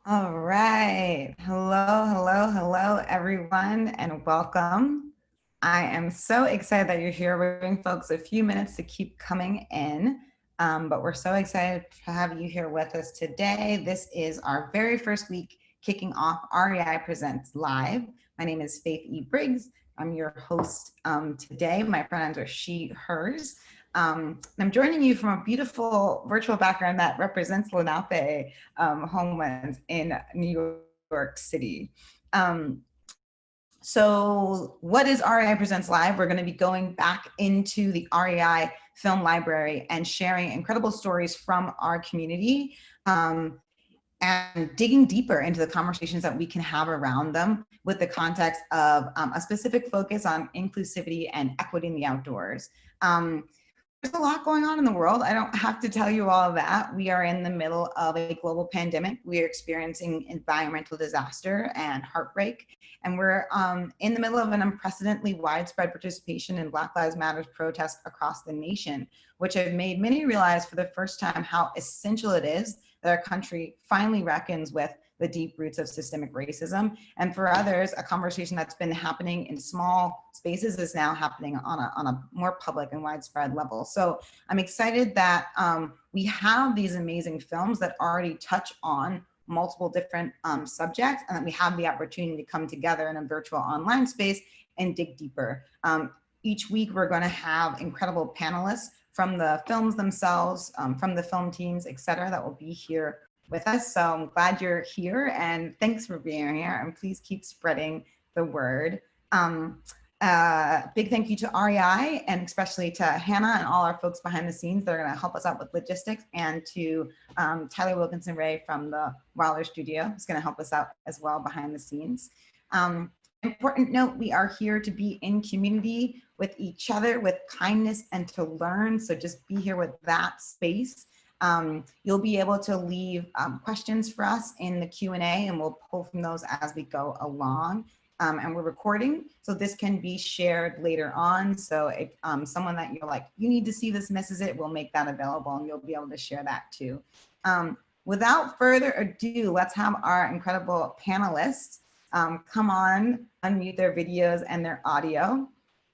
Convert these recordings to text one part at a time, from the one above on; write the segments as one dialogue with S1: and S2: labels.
S1: All right. Hello, everyone, and welcome. I am so excited that you're here. We're giving folks a few minutes to keep coming in, but we're so excited to have you here with us today. This is our very first week kicking off REI Presents Live. My name is Faith E. Briggs. I'm your host today. My pronouns are she, hers. I'm joining you from a beautiful virtual background that represents Lenape homelands in New York City. So what is REI Presents Live? We're going to be going back into the REI Film Library and sharing incredible stories from our community and digging deeper into the conversations that we can have around them with the context of a specific focus on inclusivity and equity in the outdoors. There's a lot going on in the world. I don't have to tell you all of that. We are in the middle of a global pandemic. We are experiencing environmental disaster and heartbreak. And we're in the middle of an unprecedentedly widespread participation in Black Lives Matter protests across the nation, which have made many realize for the first time how essential it is that our country finally reckons with the deep roots of systemic racism. And for others, a conversation that's been happening in small spaces is now happening on a more public and widespread level. So I'm excited that we have these amazing films that already touch on multiple different subjects, and that we have the opportunity to come together in a virtual online space and dig deeper. Each week, we're going to have incredible panelists from the films themselves, from the film teams, et cetera, that will be here with us. So I'm glad you're here, and thanks for being here, and please keep spreading the word. Big thank you to REI, and especially to Hannah and all our folks behind the scenes that are going to help us out with logistics, and to Tyler Wilkinson Ray from the Wilder Studio, who's going to help us out as well behind the scenes. Important note, we are here to be in community with each other, with kindness, and to learn. So just be here with that space. You'll be able to leave questions for us in the Q&A, and we'll pull from those as we go along. And we're recording, so this can be shared later on. So if someone that you're like, you need to see this, misses it, we'll make that available, and you'll be able to share that too. Without further ado, let's have our incredible panelists come on, unmute their videos and their audio.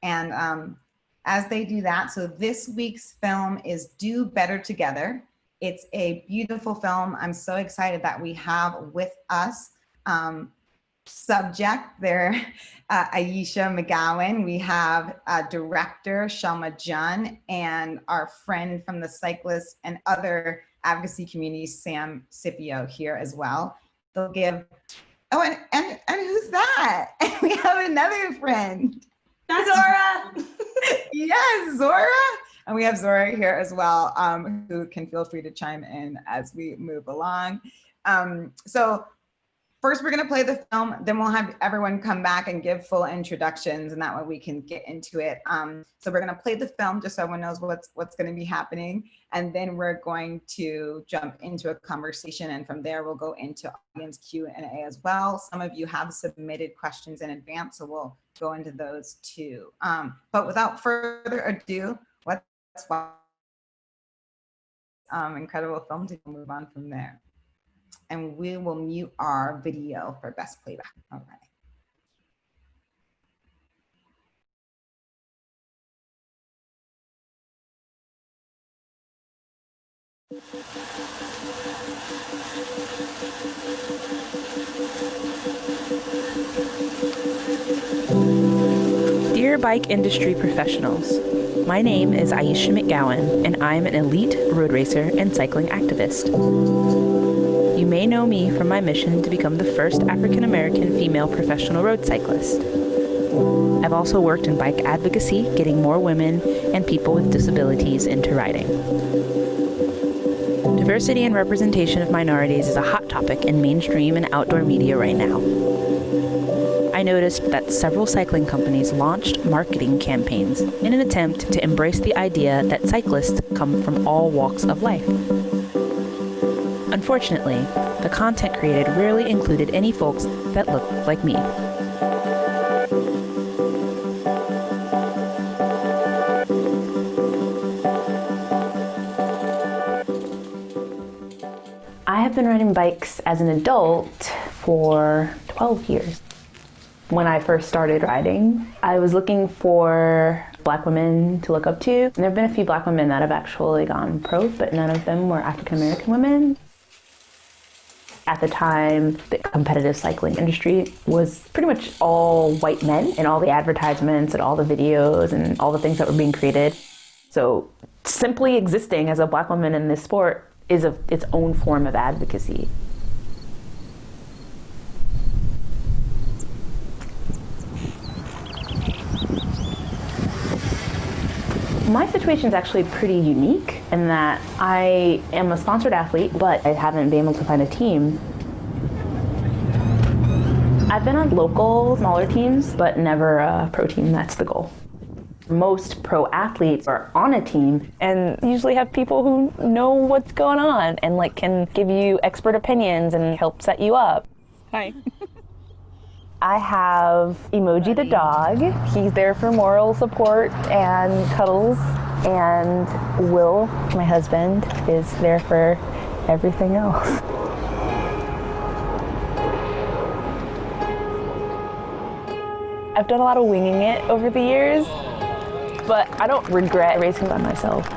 S1: And as they do that, so this week's film is Do Better Together. It's a beautiful film. I'm so excited that we have with us subject there, Ayesha McGowan. We have director Shelma Jun, and our friend from the cyclist and other advocacy communities, Scipio, here as well. They'll give, oh, and who's that? We have another friend.
S2: That's Zora.
S1: Yes, Zora. And we have Zora here as well, who can feel free to chime in as we move along. So first, we're going to play the film, then we'll have everyone come back and give full introductions, and that way we can get into it. So we're going to play the film just so everyone knows what's going to be happening, and then we're going to jump into a conversation, and from there we'll go into audience Q&A as well. Some of you have submitted questions in advance, so we'll go into those too. But without further ado, let's watch incredible film to move on from there. And we will mute our video for best playback. All right.
S3: Dear bike industry professionals, my name is Ayesha McGowan, and I'm an elite road racer and cycling activist. You may know me from my mission to become the first African-American female professional road cyclist. I've also worked in bike advocacy, getting more women and people with disabilities into riding. Diversity and representation of minorities is a hot topic in mainstream and outdoor media right now. I noticed that several cycling companies launched marketing campaigns in an attempt to embrace the idea that cyclists come from all walks of life. Unfortunately, the content created rarely included any folks that looked like me. I have been riding bikes as an adult for 12 years. When I first started riding, I was looking for Black women to look up to. And there have been a few Black women that have actually gone pro, but none of them were African American women. At the time, the competitive cycling industry was pretty much all white men, and all the advertisements and all the videos and all the things that were being created. So simply existing as a Black woman in this sport is its own form of advocacy. My situation is actually pretty unique in that I am a sponsored athlete, but I haven't been able to find a team. I've been on local, smaller teams, but never a pro team. That's the goal. Most pro athletes are on a team and usually have people who know what's going on and can give you expert opinions and help set you up.
S2: Hi.
S3: I have Emoji the dog. He's there for moral support and cuddles. And Will, my husband, is there for everything else. I've done a lot of winging it over the years, but I don't regret racing by myself.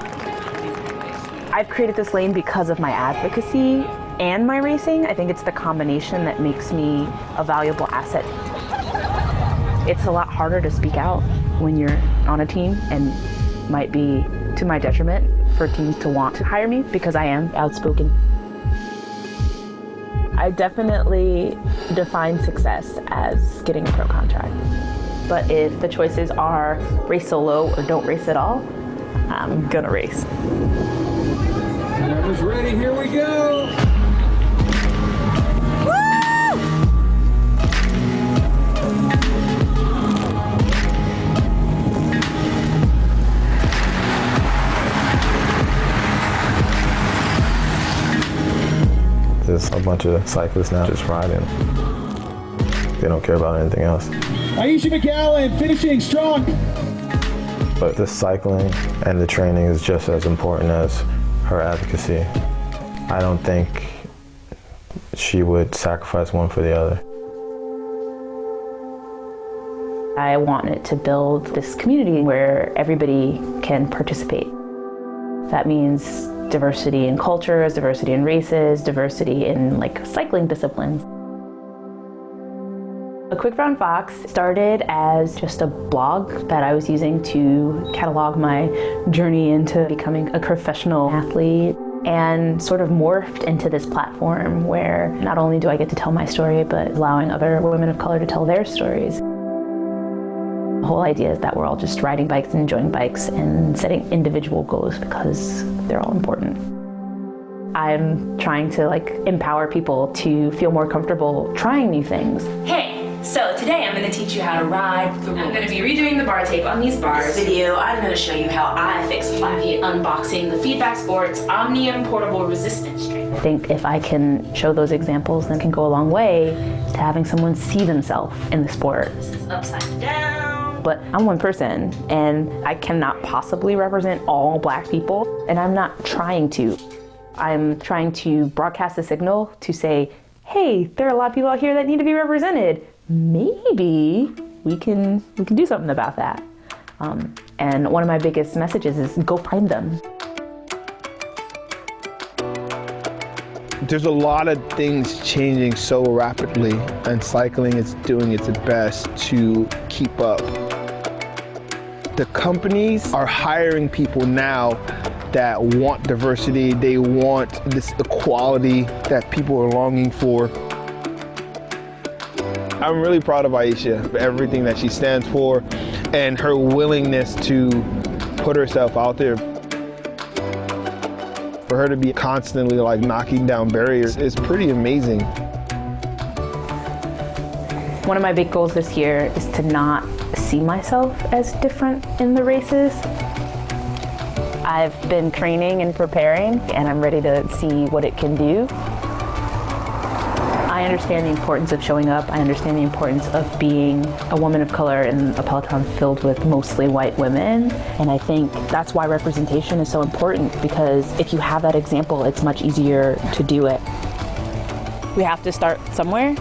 S3: I've created this lane because of my advocacy and my racing. I think it's the combination that makes me a valuable asset. It's a lot harder to speak out when you're on a team, and might be to my detriment for teams to want to hire me because I am outspoken. I definitely define success as getting a pro contract. But if the choices are race solo or don't race at all, I'm gonna race.
S4: Camera's ready, here we go!
S5: There's a bunch of cyclists now just riding. They don't care about anything else.
S4: Ayesha McGowan finishing strong.
S5: But the cycling and the training is just as important as her advocacy. I don't think she would sacrifice one for the other.
S3: I wanted to build this community where everybody can participate. That means diversity in cultures, diversity in races, diversity in cycling disciplines. A Quick Brown Fox started as just a blog that I was using to catalog my journey into becoming a professional athlete, and sort of morphed into this platform where not only do I get to tell my story, but allowing other women of color to tell their stories. The whole idea is that we're all just riding bikes and enjoying bikes and setting individual goals because they're all important. I'm trying to empower people to feel more comfortable trying new things.
S6: Hey, so today I'm going to teach you how to ride the road. I'm going to be redoing the bar tape on these bars. This video, I'm going to show you how I fix a flat. Unboxing the Feedback Sports Omnium Portable Resistance Strength.
S3: I think if I can show those examples, then it can go a long way to having someone see themselves in the sport.
S6: This is upside down.
S3: But I'm one person, and I cannot possibly represent all Black people, and I'm not trying to. I'm trying to broadcast a signal to say, hey, there are a lot of people out here that need to be represented. Maybe we can do something about that. And one of my biggest messages is go find them.
S7: There's a lot of things changing so rapidly, and cycling is doing its best to keep up. The companies are hiring people now that want diversity. They want this equality that people are longing for. I'm really proud of Ayesha, everything that she stands for, and her willingness to put herself out there. For her to be constantly knocking down barriers is pretty amazing.
S3: One of my big goals this year is to not see myself as different in the races. I've been training and preparing, and I'm ready to see what it can do. I understand the importance of showing up. I understand the importance of being a woman of color in a peloton filled with mostly white women. And I think that's why representation is so important, because if you have that example, it's much easier to do it. we have to start somewhere.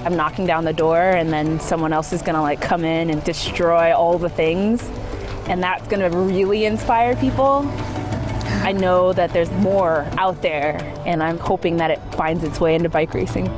S3: I'm knocking down the door and then someone else is gonna like come in and destroy all the things. And that's gonna really inspire people. I know that there's more out there and I'm hoping that it finds its way into bike racing.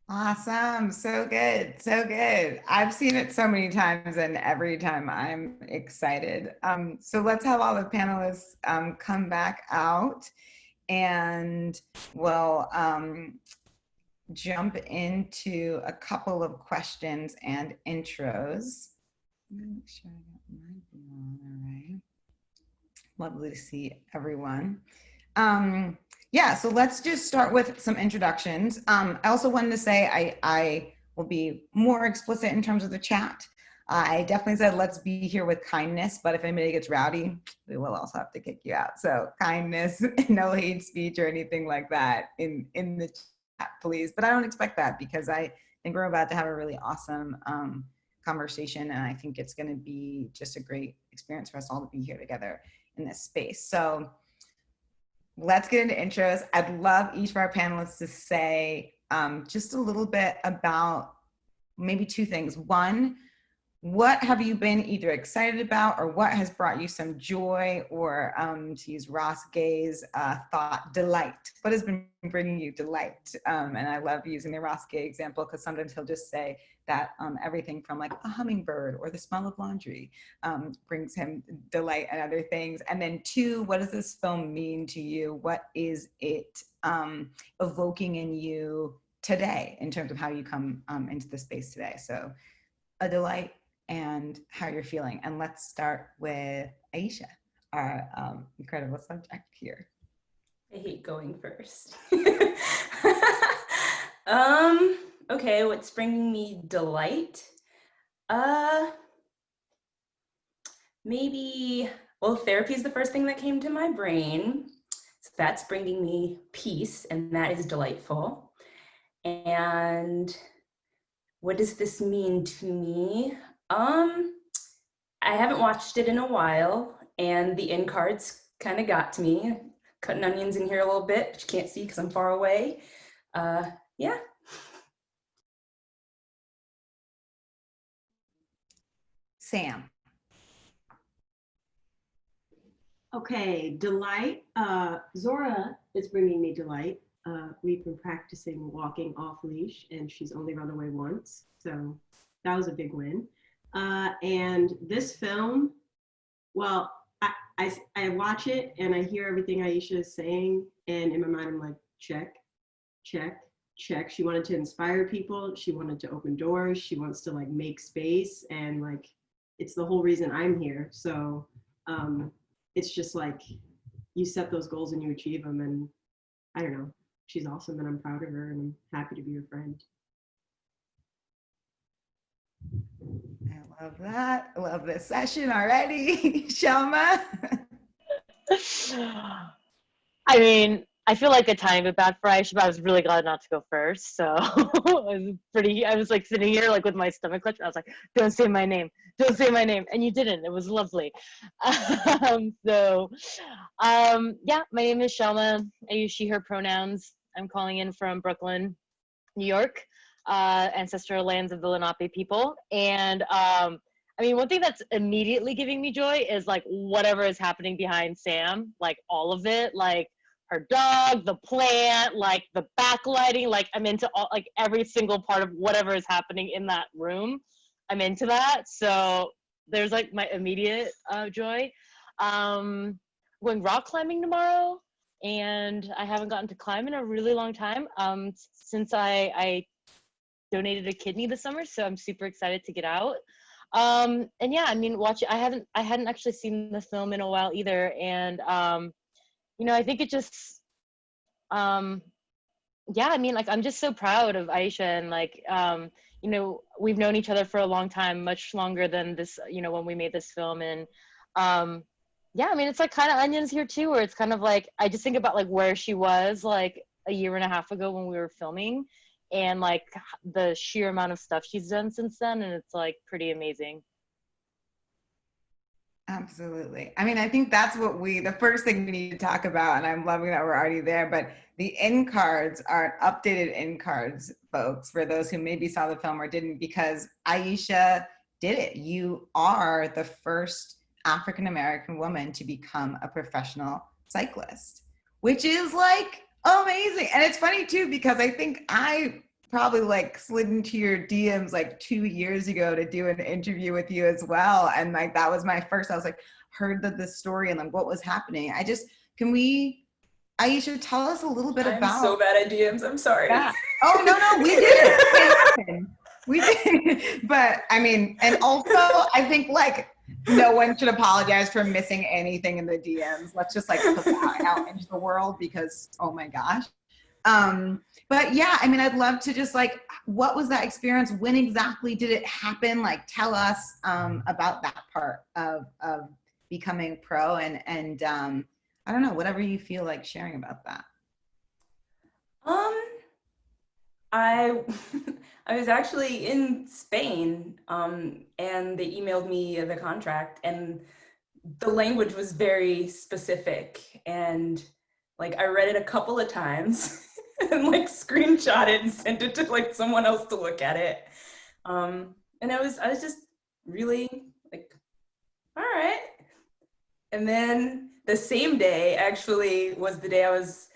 S1: Awesome. So good. So good. I've seen it so many times and every time I'm excited. So let's have all the panelists come back out and we'll jump into a couple of questions and intros. Make sure I got my view on. All right. Lovely to see everyone. Yeah, so let's just start with some introductions. I also wanted to say I will be more explicit in terms of the chat. I definitely said let's be here with kindness, but if anybody gets rowdy, we will also have to kick you out. So kindness, no hate speech or anything like that in the chat, please. But I don't expect that because I think we're about to have a really awesome conversation, and I think it's going to be just a great experience for us all to be here together in this space. So let's get into intros. I'd love each of our panelists to say just a little bit about maybe two things. One, what have you been either excited about or what has brought you some joy or to use Ross Gay's thought, delight? What has been bringing you delight? And I love using the Ross Gay example because sometimes he'll just say that everything from like a hummingbird or the smell of laundry brings him delight and other things. And then two, what does this film mean to you? What is it evoking in you today in terms of how you come into the space today? So a delight and how you're feeling. And let's start with Ayesha, our incredible subject here.
S6: I hate going first. Okay, what's bringing me delight? Maybe, well, therapy is the first thing that came to my brain. So that's bringing me peace, and that is delightful. And what does this mean to me? I haven't watched it in a while, and the end cards kind of got to me. Cutting onions in here a little bit, but you can't see because I'm far away. Yeah.
S1: Sam.
S2: Okay, delight. Zora is bringing me delight. We've been practicing walking off leash and she's only run away once. So that was a big win. And this film, well, I watch it and I hear everything Ayesha is saying. And in my mind, I'm like, check, check, check. She wanted to inspire people. She wanted to open doors. She wants to like make space. And like, it's the whole reason I'm here. So it's just like, you set those goals and you achieve them. And I don't know, she's awesome and I'm proud of her and I'm happy to be her friend.
S1: I love that. I love this session already. Shelma.
S8: I mean, I feel like a tiny bit bad for Ayesha, but I was really glad not to go first. So I was like sitting here like with my stomach clutch. I was like, don't say my name. Don't say my name. And you didn't. It was lovely. Yeah, my name is Shelma. I use she, her pronouns. I'm calling in from Brooklyn, New York, ancestral lands of the Lenape people. And I mean, one thing that's immediately giving me joy is like whatever is happening behind Sam, like all of it, like her dog, the plant, like the backlighting, like I'm into all, like every single part of whatever is happening in that room. I'm into that. So there's like my immediate joy. I'm going rock climbing tomorrow and I haven't gotten to climb in a really long time since I donated a kidney this summer. So I'm super excited to get out. And yeah, I mean, I hadn't actually seen the film in a while either. And, you know, I think it just, yeah, I mean, like, I'm just so proud of Ayesha, and like, you know, we've known each other for a long time, much longer than this, you know, when we made this film. And, yeah, I mean, it's like kind of onions here too, where it's kind of like, I just think about like where she was like a year and a half ago when we were filming, and like the sheer amount of stuff she's done since then. And it's like pretty amazing.
S1: Absolutely. I mean, I think that's what the first thing we need to talk about, and I'm loving that we're already there, but the end cards are updated end cards, folks, for those who maybe saw the film or didn't, because Ayesha did it. You are the first African-American woman to become a professional cyclist, which is like amazing. And it's funny too, because I think I probably like slid into your DMs like 2 years ago to do an interview with you as well. And like, that was my first, I was like, heard the story and like what was happening. Ayesha, tell us a little bit about.
S6: I'm so bad at DMs, I'm sorry.
S1: Yeah. Oh, no, we did it. We did. But I mean, and also I think like no one should apologize for missing anything in the DMs. Let's just like put that out into the world, because, oh my gosh. But yeah, I mean, I'd love to just like, what was that experience? When exactly did it happen? Like, tell us about that part of becoming pro, and I don't know, whatever you feel like sharing about that.
S6: I was actually in Spain, and they emailed me the contract, and the language was very specific, and like I read it a couple of times and like screenshot it and sent it to like someone else to look at it. And I was just really like, all right. And then the same day actually was the day I was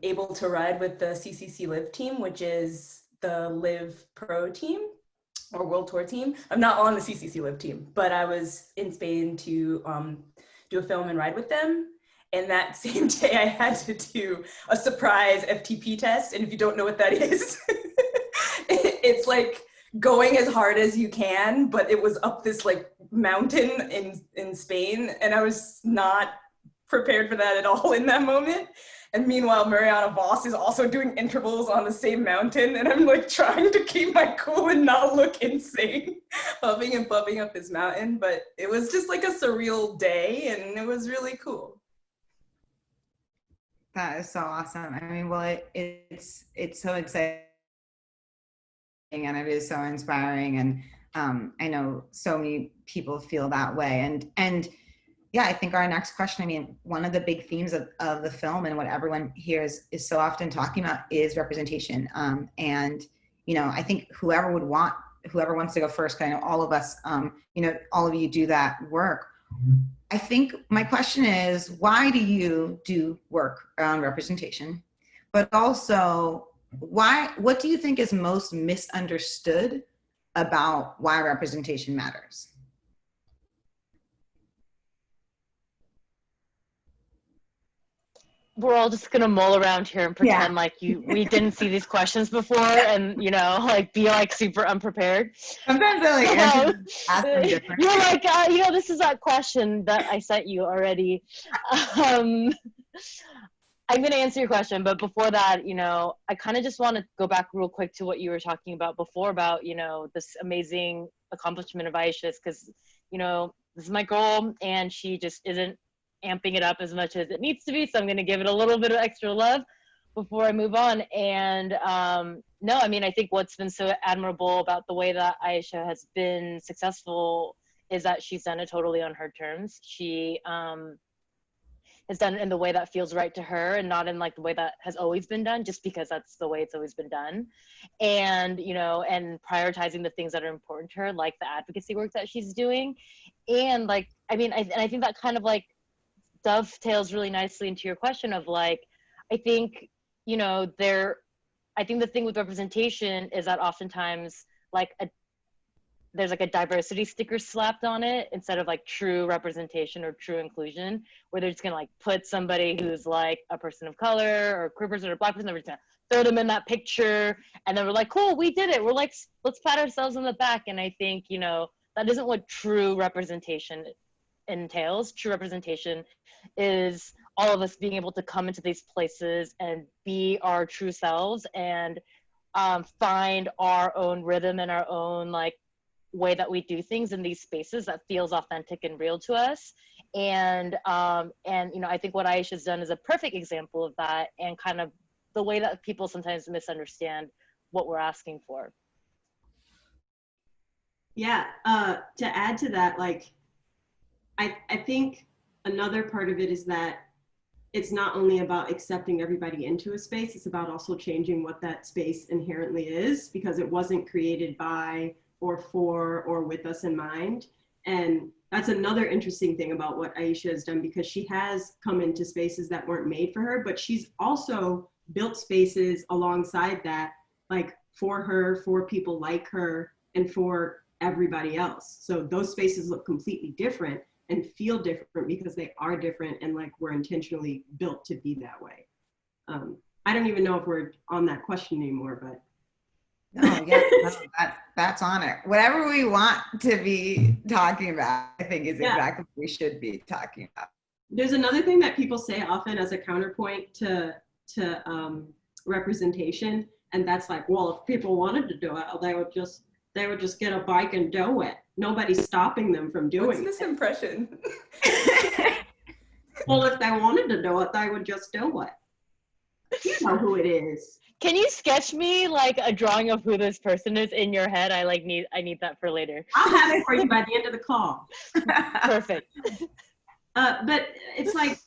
S6: able to ride with the CCC Live team, which is the Live Pro team or World Tour team. I'm not on the CCC Live team, but I was in Spain to do a film and ride with them. And that same day I had to do a surprise FTP test. And if you don't know what that is, it's like going as hard as you can, but it was up this like mountain in Spain. And I was not prepared for that at all in that moment. And meanwhile, Mariana Voss is also doing intervals on the same mountain. And I'm like trying to keep my cool and not look insane, huffing and puffing up this mountain. But it was just like a surreal day, and it was really cool.
S1: That is so awesome. I mean, well, it's so exciting, and it is so inspiring. And I know so many people feel that way. And yeah, I think our next question, I mean, one of the big themes of the film and what everyone here is so often talking about is representation. And, you know, I think whoever wants to go first, 'cause I know all of us, you know, all of you do that work. I think my question is, why do you do work around representation? But also, what do you think is most misunderstood about why representation matters?
S8: We're all just gonna mull around here and pretend like we didn't see these questions before, and you know, like be like super unprepared.
S1: Sometimes I like ask them different.
S8: You're like, you know, this is that question that I sent you already. I'm gonna answer your question, but before that, you know, I kind of just want to go back real quick to what you were talking about before about, you know, this amazing accomplishment of Ayesha's, because, you know, this is my girl, and she just isn't amping it up as much as it needs to be, so I'm going to give it a little bit of extra love before I move on. And no, I mean, I think what's been so admirable about the way that Ayesha has been successful is that she's done it totally on her terms. She has done it in the way that feels right to her, and not in like the way that has always been done, just because that's the way it's always been done. And, you know, and prioritizing the things that are important to her, like the advocacy work that she's doing. And like, I mean, I think that kind of like dovetails really nicely into your question of like, I think, you know, I think the thing with representation is that oftentimes like there's like a diversity sticker slapped on it instead of like true representation or true inclusion, where they're just gonna like put somebody who's like a person of color or queer person or black person, they're just gonna throw them in that picture, and then we're like, cool, we did it. We're like, let's pat ourselves on the back. And I think, you know, that isn't what true representation entails. True representation is all of us being able to come into these places and be our true selves and find our own rhythm and our own like way that we do things in these spaces that feels authentic and real to us. And you know, I think what Ayesha's done is a perfect example of that, and kind of the way that people sometimes misunderstand what we're asking for.
S2: Yeah, to add to that, like, I think another part of it is that it's not only about accepting everybody into a space, it's about also changing what that space inherently is, because it wasn't created by or for or with us in mind. And that's another interesting thing about what Ayesha has done, because she has come into spaces that weren't made for her, but she's also built spaces alongside that, like for her, for people like her, and for everybody else. So those spaces look completely different and feel different because they are different, and like we're intentionally built to be that way. I don't even know if we're on that question anymore, but.
S1: No, yeah, no, that's on it. Whatever we want to be talking about, I think is exactly what we should be talking about.
S2: There's another thing that people say often as a counterpoint to representation, and that's like, well, if people wanted to do it, they would just get a bike and do it. Nobody's stopping them from doing it.
S6: What's this impression?
S2: Well, if they wanted to do it, they would just do it. You know who it is.
S8: Can you sketch me like a drawing of who this person is in your head? I need that for later.
S2: I'll have it for you by the end of the call.
S8: Perfect.
S2: But it's like,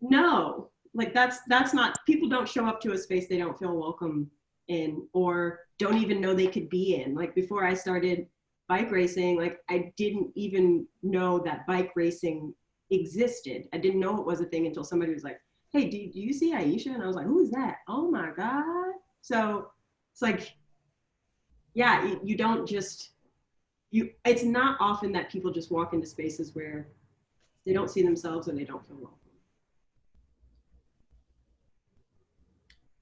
S2: no, like that's not, people don't show up to a space they don't feel welcome in, or don't even know they could be in. Like before I started bike racing, like I didn't even know that bike racing existed. I didn't know it was a thing until somebody was like, hey, do you see Ayesha? And I was like, who is that? Oh my God. So it's like, yeah, you don't just, it's not often that people just walk into spaces where they don't see themselves and they don't feel welcome.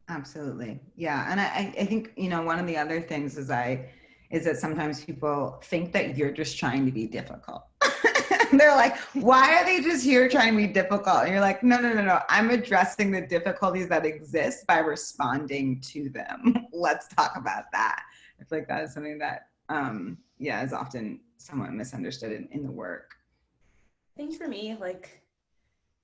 S1: Absolutely. Yeah. And I think, you know, one of the other things is that sometimes people think that you're just trying to be difficult. They're like, why are they just here trying to be difficult? And you're like, no. I'm addressing the difficulties that exist by responding to them. Let's talk about that. I feel like that is something that, is often somewhat misunderstood in the work.
S6: I think for me, like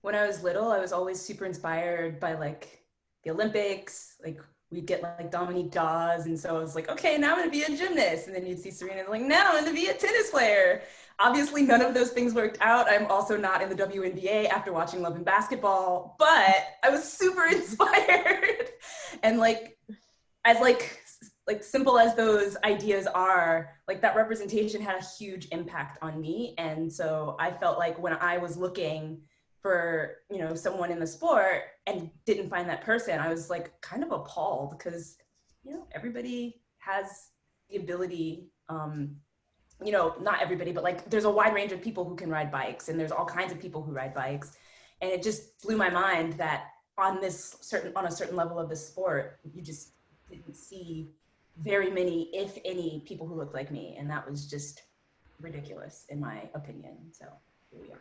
S6: when I was little, I was always super inspired by like the Olympics. Like we'd get like Dominique Dawes. And so I was like, okay, now I'm gonna be a gymnast. And then you'd see Serena like, now I'm gonna be a tennis player. Obviously, none of those things worked out. I'm also not in the WNBA after watching Love and Basketball, but I was super inspired. And like, as like simple as those ideas are, like that representation had a huge impact on me. And so I felt like when I was looking for, you know, someone in the sport and didn't find that person, I was like kind of appalled because, you know, everybody has the ability, you know, not everybody, but like there's a wide range of people who can ride bikes, and there's all kinds of people who ride bikes. And it just blew my mind that on a certain level of the sport, you just didn't see very many, if any, people who looked like me. And that was just ridiculous in my opinion. So here we are.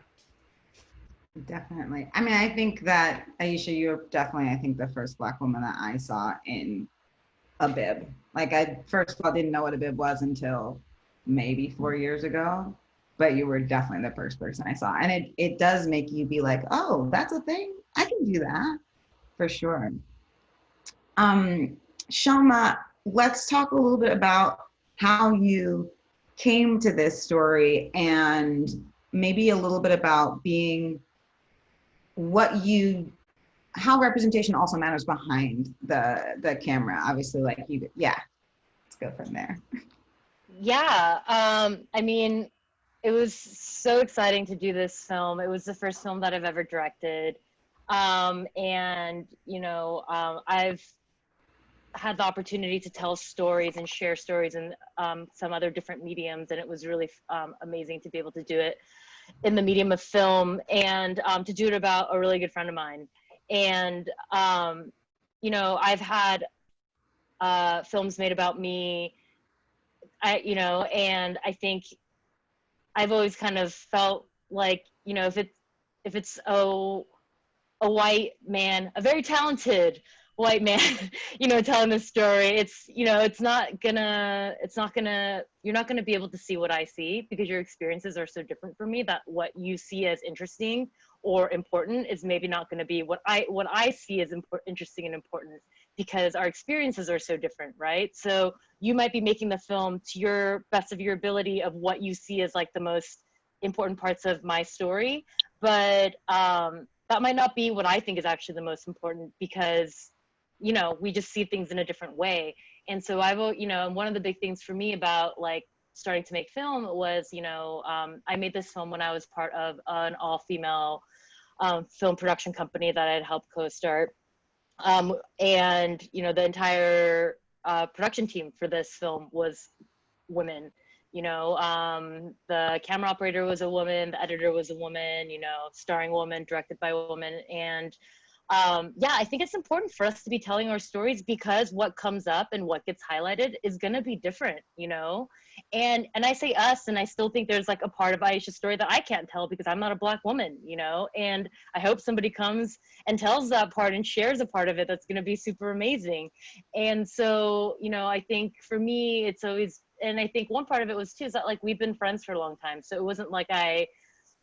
S1: Definitely. I mean, I think that Ayesha, you're definitely, I think, the first Black woman that I saw in a bib. Like I first of all didn't know what a bib was until maybe 4 years ago, but you were definitely the first person I saw. And it does make you be like, oh, that's a thing? I can do that for sure. Shelma, let's talk a little bit about how you came to this story, and maybe a little bit about being how representation also matters behind the camera. Obviously, like let's go from there.
S8: Yeah, I mean, it was so exciting to do this film. It was the first film that I've ever directed. And, you know, I've had the opportunity to tell stories and share stories in some other different mediums. And it was really amazing to be able to do it in the medium of film, and to do it about a really good friend of mine. And, you know, I've had films made about me, and I think I've always kind of felt like, you know, if it's a white man, a very talented white man, you know, telling this story, it's, you know, you're not gonna be able to see what I see, because your experiences are so different from me, that what you see as interesting or important is maybe not gonna be what I see as interesting and important, because our experiences are so different, right? So you might be making the film to your best of your ability of what you see as like the most important parts of my story, but that might not be what I think is actually the most important, because, you know, we just see things in a different way. And so you know, one of the big things for me about like starting to make film was, you know, I made this film when I was part of an all-female film production company that I had helped co-start. And, you know, the entire production team for this film was women. You know, the camera operator was a woman, the editor was a woman, you know, starring woman, directed by a woman. And yeah, I think it's important for us to be telling our stories, because what comes up and what gets highlighted is going to be different, you know? And I say us, and I still think there's like a part of Ayesha's story that I can't tell because I'm not a Black woman, you know? And I hope somebody comes and tells that part and shares a part of it that's going to be super amazing. And so, you know, I think for me, it's always, and I think one part of it was too, is that like we've been friends for a long time. So it wasn't like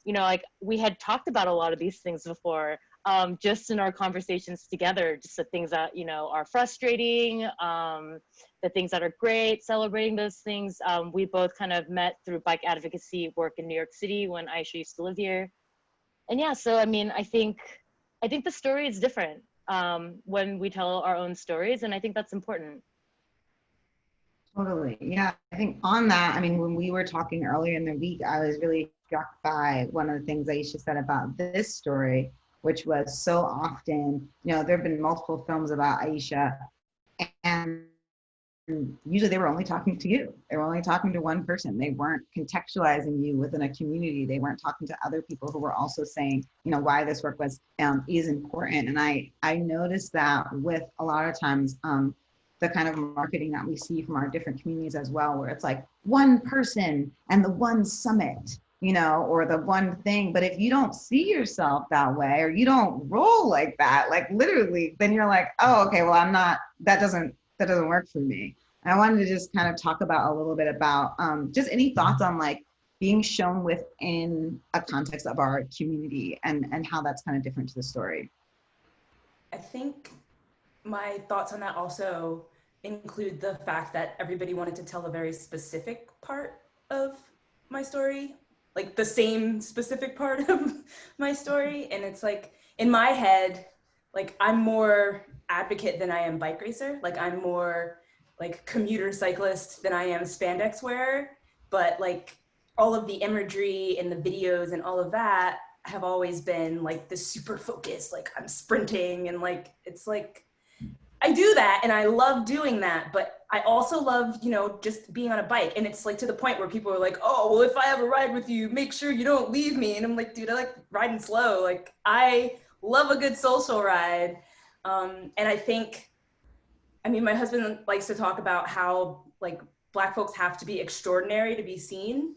S8: you know, like we had talked about a lot of these things before, just in our conversations together, just the things that, you know, are frustrating, the things that are great, celebrating those things. We both kind of met through bike advocacy work in New York City when Ayesha used to live here. And yeah, so I mean, I think the story is different when we tell our own stories, and I think that's important.
S1: Totally. Yeah. I think on that, I mean, when we were talking earlier in the week, I was really struck by one of the things Ayesha said about this story, which was so often, you know, there have been multiple films about Ayesha, and usually they were only talking to you. They were only talking to one person. They weren't contextualizing you within a community. They weren't talking to other people who were also saying, you know, why this work was is important. And I noticed that with a lot of times, the kind of marketing that we see from our different communities as well, where it's like one person and the one summit, you know, or the one thing. But if you don't see yourself that way, or you don't roll like that, like literally, then you're like, oh, okay, well, that doesn't work for me. And I wanted to just kind of talk about a little bit about just any thoughts on like being shown within a context of our community and how that's kind of different to the story.
S6: I think my thoughts on that also include the fact that everybody wanted to tell a very specific part of my story, like the same specific part of my story. And it's like, in my head, like I'm more advocate than I am bike racer. Like I'm more like commuter cyclist than I am spandex wearer. But like all of the imagery and the videos and all of that have always been like this super focused, like I'm sprinting, and like, it's like, I do that and I love doing that, but I also love, you know, just being on a bike. And it's like to the point where people are like, oh, well, if I have a ride with you, make sure you don't leave me. And I'm like, dude, I like riding slow. Like I love a good social ride. And I think, I mean, my husband likes to talk about how like Black folks have to be extraordinary to be seen.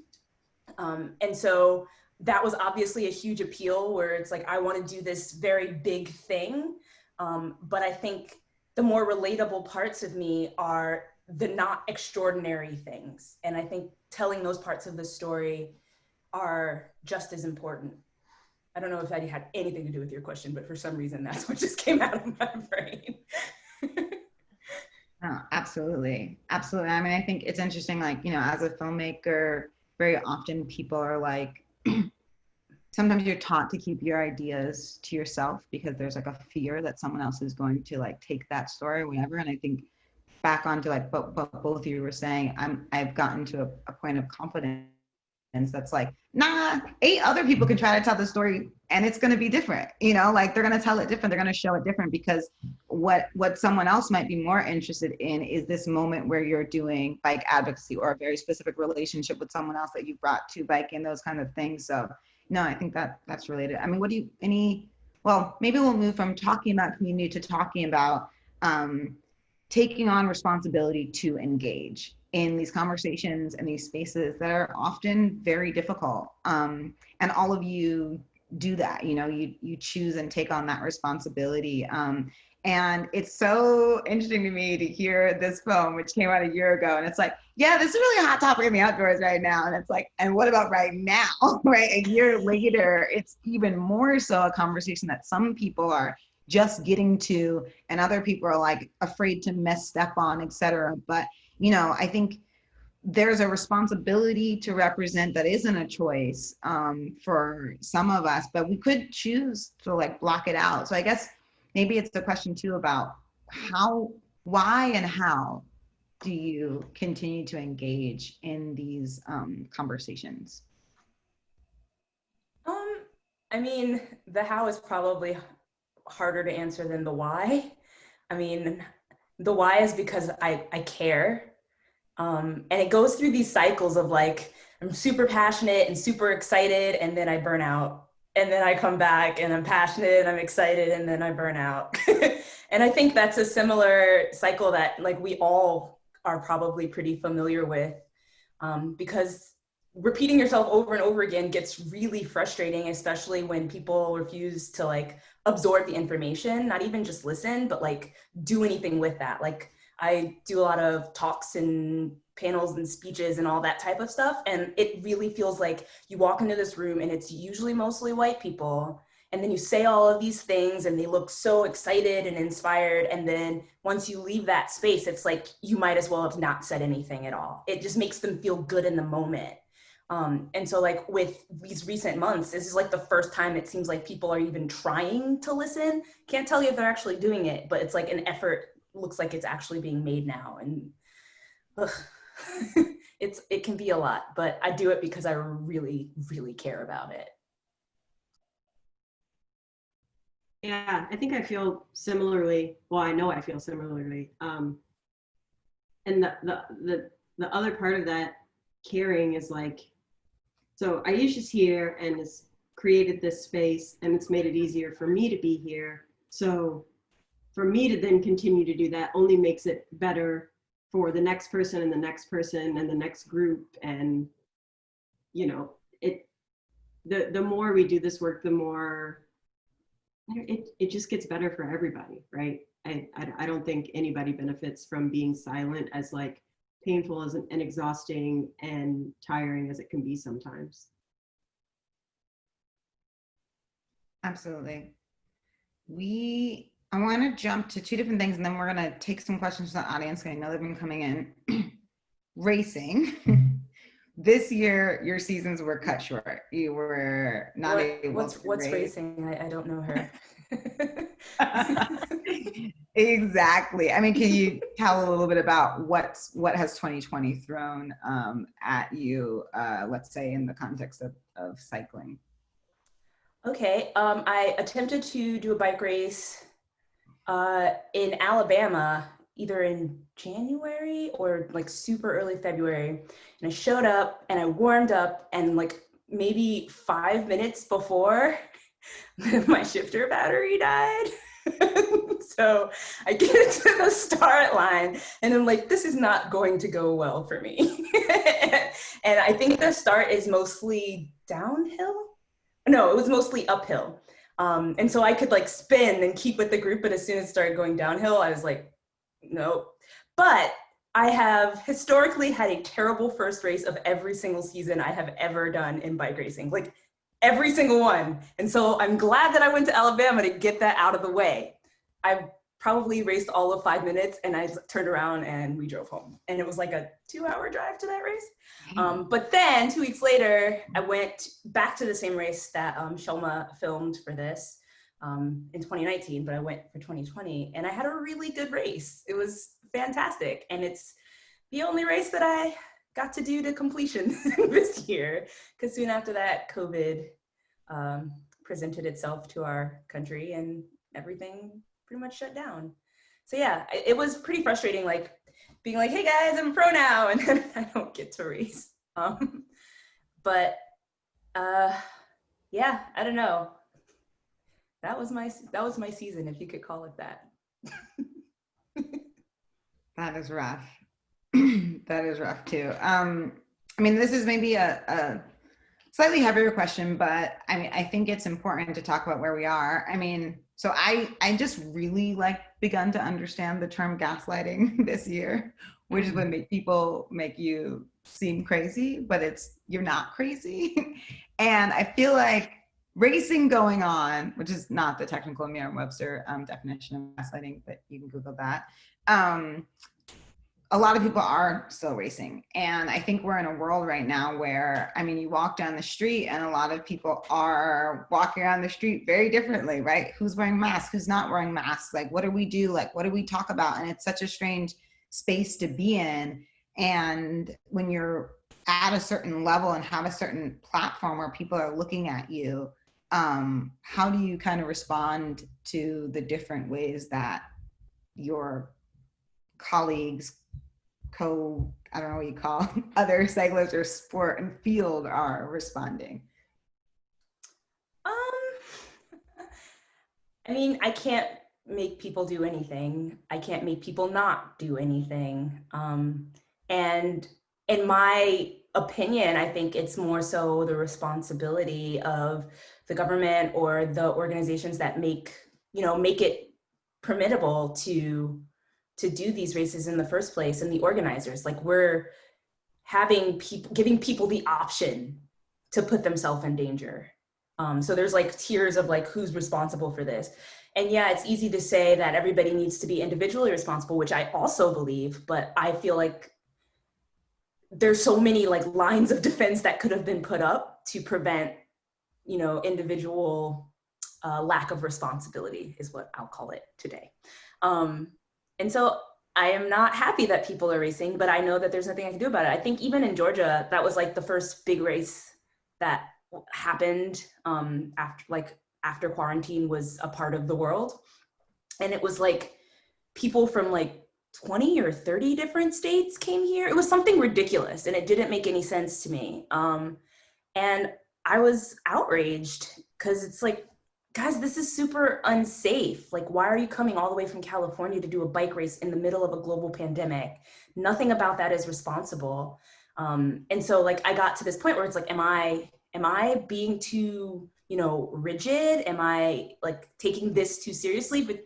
S6: And so that was obviously a huge appeal, where it's like, I want to do this very big thing. But I think the more relatable parts of me are the not extraordinary things. And I think telling those parts of the story are just as important. I don't know if that had anything to do with your question, but for some reason, that's what just came out of my brain.
S1: Oh, absolutely. Absolutely. I mean, I think it's interesting, like, you know, as a filmmaker, very often people are like, sometimes you're taught to keep your ideas to yourself because there's like a fear that someone else is going to like take that story or whatever. And I think back onto like what both of you were saying, I've gotten to a point of confidence that's like, nah, 8 other people can try to tell the story and it's going to be different. You know, like they're going to tell it different. They're going to show it different, because what someone else might be more interested in is this moment where you're doing bike advocacy or a very specific relationship with someone else that you brought to bike and those kind of things. So no, I think that's related. I mean, well, maybe we'll move from talking about community to talking about taking on responsibility to engage. in these conversations and these spaces that are often very difficult. And all of you do that, you know, you choose and take on that responsibility. And it's so interesting to me to hear this poem, which came out a year ago. And it's like, yeah, this is really a hot topic in the outdoors right now. And it's like, and what about right now, right? A year later, it's even more so a conversation that some people are just getting to, and other people are like afraid to step on, et cetera. But, you know, I think there's a responsibility to represent that isn't a choice for some of us, but we could choose to like block it out. So I guess maybe it's the question too about why and how do you continue to engage in these conversations?
S6: I mean, the how is probably harder to answer than the why. I mean, the why is because I care. And it goes through these cycles of like, I'm super passionate and super excited, and then I burn out. And then I come back and I'm passionate and I'm excited, and then I burn out. And I think that's a similar cycle that like we all are probably pretty familiar with, because repeating yourself over and over again gets really frustrating, especially when people refuse to like absorb the information, not even just listen, but like do anything with that. Like I do a lot of talks and panels and speeches and all that type of stuff. And it really feels like you walk into this room and it's usually mostly white people. And then you say all of these things and they look so excited and inspired. And then once you leave that space, it's like, you might as well have not said anything at all. It just makes them feel good in the moment. And so like with these recent months, this is like the first time it seems like people are even trying to listen. Can't tell you if they're actually doing it, but it's like an effort, looks like it's actually being made now. And it can be a lot, but I do it because I really, really care about it.
S2: Yeah, I think I feel similarly. Well, I know I feel similarly. And the other part of that caring is like, so Ayesha's here and has created this space, and it's made it easier for me to be here. So for me to then continue to do that only makes it better for the next person and the next person and the next group. And, you know, the more we do this work, the more it just gets better for everybody, right? I don't think anybody benefits from being silent, as like painful as and exhausting and tiring as it can be sometimes.
S1: Absolutely. I want to jump to two different things, and then we're going to take some questions from the audience. I know they've been coming in. Racing. This year, your seasons were cut short. You were not able to
S6: what's
S1: race.
S6: racing? I don't know her.
S1: Exactly. I mean, can you tell a little bit about what has 2020 thrown at you, let's say in the context of cycling?
S6: Okay, I attempted to do a bike race in Alabama, either in January or like super early February. And I showed up and I warmed up, and like maybe 5 minutes before my shifter battery died. So I get to the start line and I'm like, this is not going to go well for me. And I think the start is mostly downhill. No, it was mostly uphill. And so I could like spin and keep with the group, but as soon as it started going downhill, I was like, nope. But I have historically had a terrible first race of every single season I have ever done in bike racing, like every single one. And so I'm glad that I went to Alabama to get that out of the way. I probably raced all of 5 minutes and I turned around and we drove home. And it was like a 2-hour drive to that race. But then 2 weeks later, I went back to the same race that Shelma filmed for this in 2019, but I went for 2020 and I had a really good race. It was fantastic. And it's the only race that I got to do to completion this year, because soon after that, COVID presented itself to our country and everything pretty much shut down. So yeah, it was pretty frustrating, like being like, hey guys, I'm a pro now, and then I don't get to race. But yeah, I don't know. That was my season, if you could call it that.
S1: That is rough. That is rough too. I mean, this is maybe a slightly heavier question, but I mean, I think it's important to talk about where we are. I mean, so I just really begun to understand the term gaslighting this year, which is when people make you seem crazy, but you're not crazy. And I feel like racing going on, which is not the technical Merriam-Webster definition of gaslighting, but you can Google that. A lot of people are still racing. And I think we're in a world right now where, I mean, you walk down the street and a lot of people are walking around the street very differently, right? Who's wearing masks? Who's not wearing masks? Like, what do we do? Like, what do we talk about? And it's such a strange space to be in. And when you're at a certain level and have a certain platform where people are looking at you, how do you kind of respond to the different ways that your colleagues, I don't know what you call other cyclists or sport and field are responding?
S6: I mean, I can't make people do anything. I can't make people not do anything. And in my opinion, I think it's more so the responsibility of the government or the organizations that make it permittable to do these races in the first place, and the organizers. Like, we're giving people the option to put themselves in danger. So there's like tiers of like who's responsible for this. And yeah, it's easy to say that everybody needs to be individually responsible, which I also believe, but I feel like there's so many like lines of defense that could have been put up to prevent, individual lack of responsibility is what I'll call it today. And so I am not happy that people are racing, but I know that there's nothing I can do about it. I think even in Georgia, that was like the first big race that happened after quarantine was a part of the world. And it was like people from like 20 or 30 different states came here. It was something ridiculous and it didn't make any sense to me. And I was outraged because it's like, guys, this is super unsafe. Like, why are you coming all the way from California to do a bike race in the middle of a global pandemic? Nothing about that is responsible. And so like, I got to this point where it's like, am I being too, rigid? Am I like taking this too seriously? But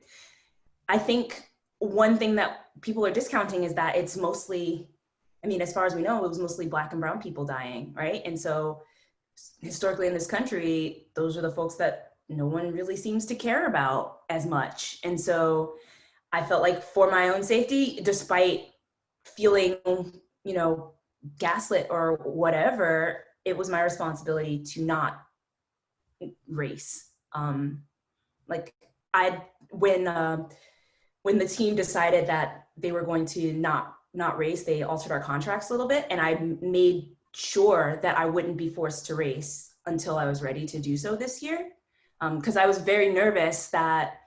S6: I think one thing that people are discounting is that it's mostly, I mean, as far as we know, it was mostly Black and brown people dying, right? And so historically in this country, those are the folks that no one really seems to care about as much. And so I felt like for my own safety, despite feeling, gaslit or whatever, it was my responsibility to not race. When the team decided that they were going to not race, they altered our contracts a little bit, and I made sure that I wouldn't be forced to race until I was ready to do so this year. Because I was very nervous that,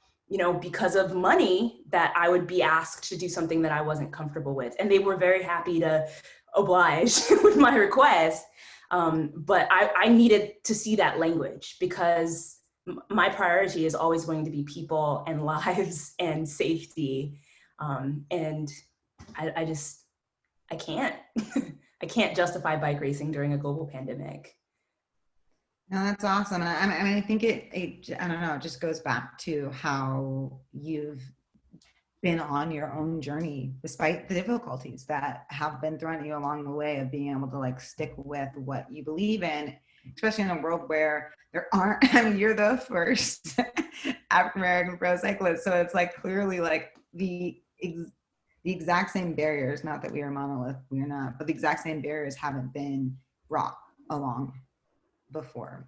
S6: because of money, that I would be asked to do something that I wasn't comfortable with. And they were very happy to oblige with my request. But I needed to see that language because my priority is always going to be people and lives and safety. And I can't, I can't justify bike racing during a global pandemic.
S1: No, that's awesome. And I think it, I don't know, it just goes back to how you've been on your own journey, despite the difficulties that have been thrown at you along the way of being able to like stick with what you believe in, especially in a world where there aren't, I mean, you're the first African-American pro cyclist. So it's like clearly like the exact same barriers, not that we are monolith, we are not, but the exact same barriers haven't been brought along before.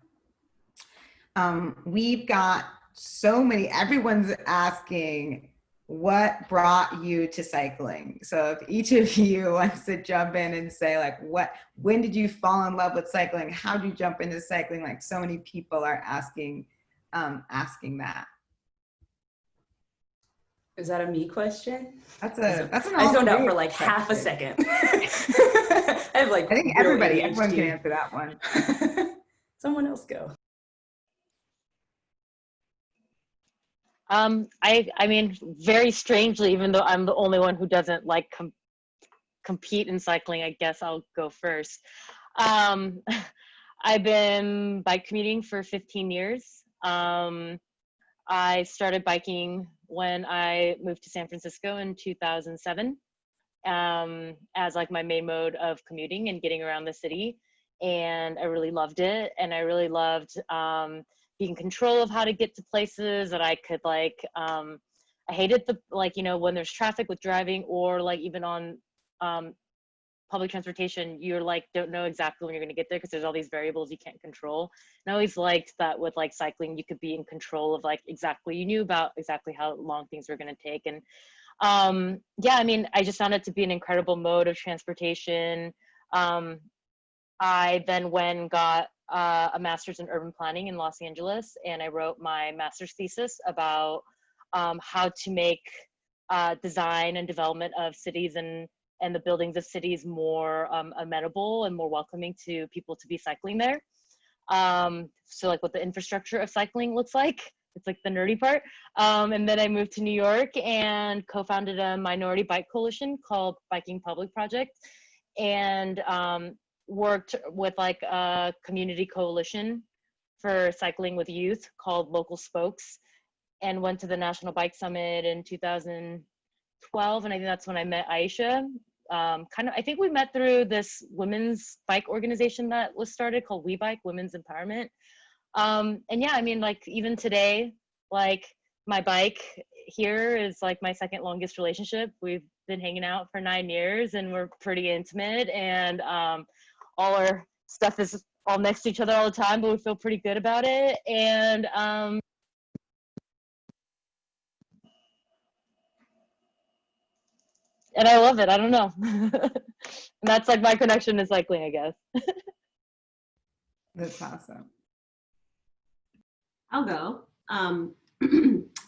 S1: We've got so many, everyone's asking what brought you to cycling. So if each of you wants to jump in and say like, when did you fall in love with cycling? How did you jump into cycling? Like so many people are asking that.
S6: Is that a me question?
S1: That's an
S6: I zoned out for like half a second. I
S1: think everyone can answer that one.
S6: Someone else go.
S8: I mean, very strangely, even though I'm the only one who doesn't like compete in cycling, I guess I'll go first. I've been bike commuting for 15 years. I started biking when I moved to San Francisco in 2007 as like my main mode of commuting and getting around the city. And I really loved it. And I really loved being in control of how to get to places that I could like, I hated the, like, you know, when there's traffic with driving or like even on public transportation, you're like, don't know exactly when you're going to get there because there's all these variables you can't control. And I always liked that with like cycling, you could be in control of like exactly, you knew about exactly how long things were going to take. And yeah, I mean, I just found it to be an incredible mode of transportation. I then went and got a master's in urban planning in Los Angeles, and I wrote my master's thesis about how to make design and development of cities and the buildings of cities more amenable and more welcoming to people to be cycling there. So like what the infrastructure of cycling looks like. It's like the nerdy part. And then I moved to New York and co-founded a minority bike coalition called Biking Public Project, and worked with like a community coalition for cycling with youth called Local Spokes, and went to the National Bike Summit in 2012. And I think that's when I met Ayesha. I think we met through this women's bike organization that was started called We Bike, Women's Empowerment. And yeah, I mean, like even today, like my bike here is like my second longest relationship. We've been hanging out for 9 years and we're pretty intimate, and all our stuff is all next to each other all the time, but we feel pretty good about it. And I love it. I don't know. And that's like my connection to cycling, I guess.
S1: That's awesome.
S2: I'll go.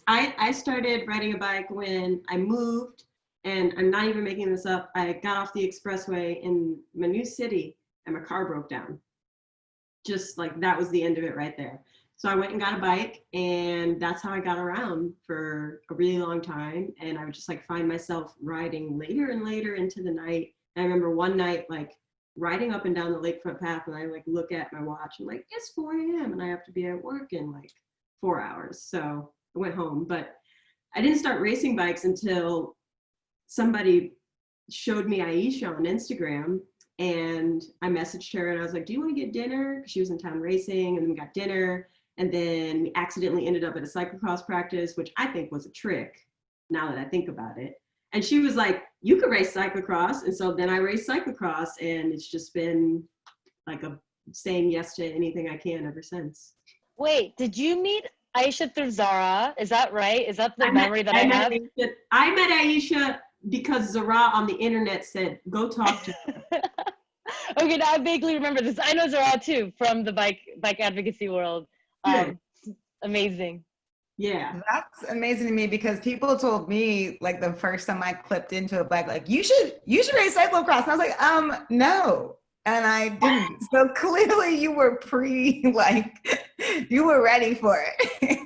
S2: I started riding a bike when I moved, and I'm not even making this up. I got off the expressway in my new city and my car broke down. Just like that was the end of it right there. So I went and got a bike, and that's how I got around for a really long time. And I would just like find myself riding later and later into the night. And I remember one night like riding up and down the lakefront path, and I like look at my watch and like, it's 4 a.m. and I have to be at work in like 4 hours. So I went home, but I didn't start racing bikes until somebody showed me Ayesha on Instagram, and I messaged her and I was like, do you want to get dinner? She was in town racing, and then we got dinner, and then we accidentally ended up at a cyclocross practice, which I think was a trick now that I think about it. And she was like, you could race cyclocross. And so then I raced cyclocross, and it's just been like a saying yes to anything I can ever since.
S8: Wait, did you meet Ayesha through Zara? Is that right? Is that the memory that I have?
S2: I met Ayesha because Zara on the internet said, go talk to her.
S8: Okay, now I vaguely remember this. I know Zara too from the bike advocacy world. Amazing.
S2: Yeah.
S1: That's amazing to me, because people told me like the first time I clipped into a bike, like you should race cyclocross. And I was like, no. And I didn't. So clearly you were you were ready for it.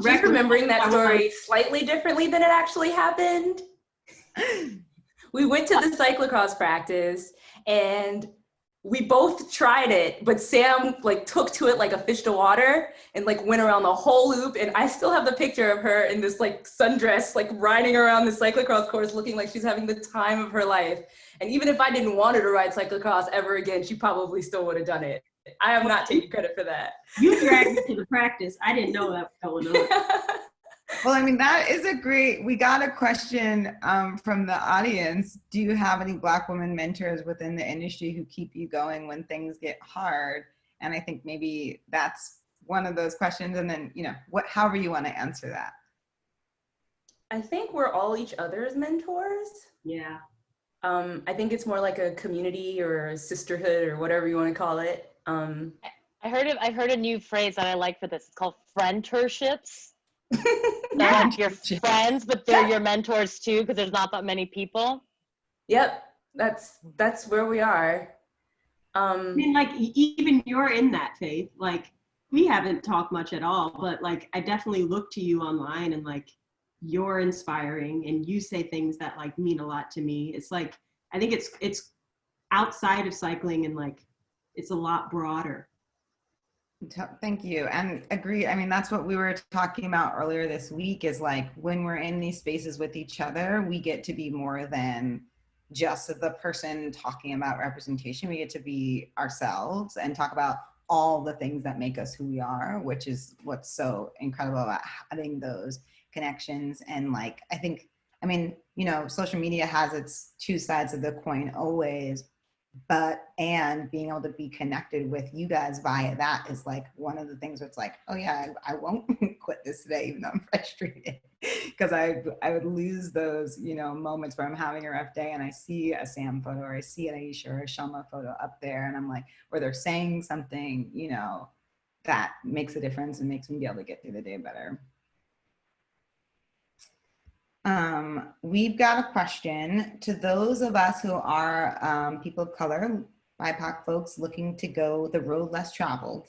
S6: Just remembering that story slightly differently than it actually happened. We went to the cyclocross practice and we both tried it, but Sam like took to it like a fish to water and like went around the whole loop. And I still have the picture of her in this like sundress, like riding around the cyclocross course, looking like she's having the time of her life. And even if I didn't want her to ride cyclocross ever again, she probably still would have done it. I am not taking credit for that.
S2: You dragged me to the practice. I didn't know that was going on.
S1: Well, I mean, that is we got a question from the audience. Do you have any Black women mentors within the industry who keep you going when things get hard? And I think maybe that's one of those questions. And then, however you want to answer that.
S6: I think we're all each other's mentors.
S2: Yeah.
S6: I think it's more like a community or a sisterhood or whatever you want to call it.
S8: I heard a new phrase that I like for this. It's called friendships. They're like your friends, but they're your mentors too, because there's not that many people.
S6: Yep, that's where we are.
S2: I mean, like even you're in that, Faith. Like we haven't talked much at all, but like I definitely look to you online, and like you're inspiring, and you say things that like mean a lot to me. It's like I think it's outside of cycling and like, it's a lot broader.
S1: Thank you. And agree. I mean, that's what we were talking about earlier this week is like when we're in these spaces with each other, we get to be more than just the person talking about representation. We get to be ourselves and talk about all the things that make us who we are, which is what's so incredible about having those connections. And like, I mean, you know, social media has its two sides of the coin always, and being able to be connected with you guys via that is like one of the things where it's like, oh yeah, I won't quit this today, even though I'm frustrated, because I would lose those, you know, moments where I'm having a rough day and I see a Sam photo or I see an Ayesha or a Shelma photo up there and I'm like, or they're saying something, you know, that makes a difference and makes me be able to get through the day better. We've got a question to those of us who are people of color, BIPOC folks looking to go the road less traveled.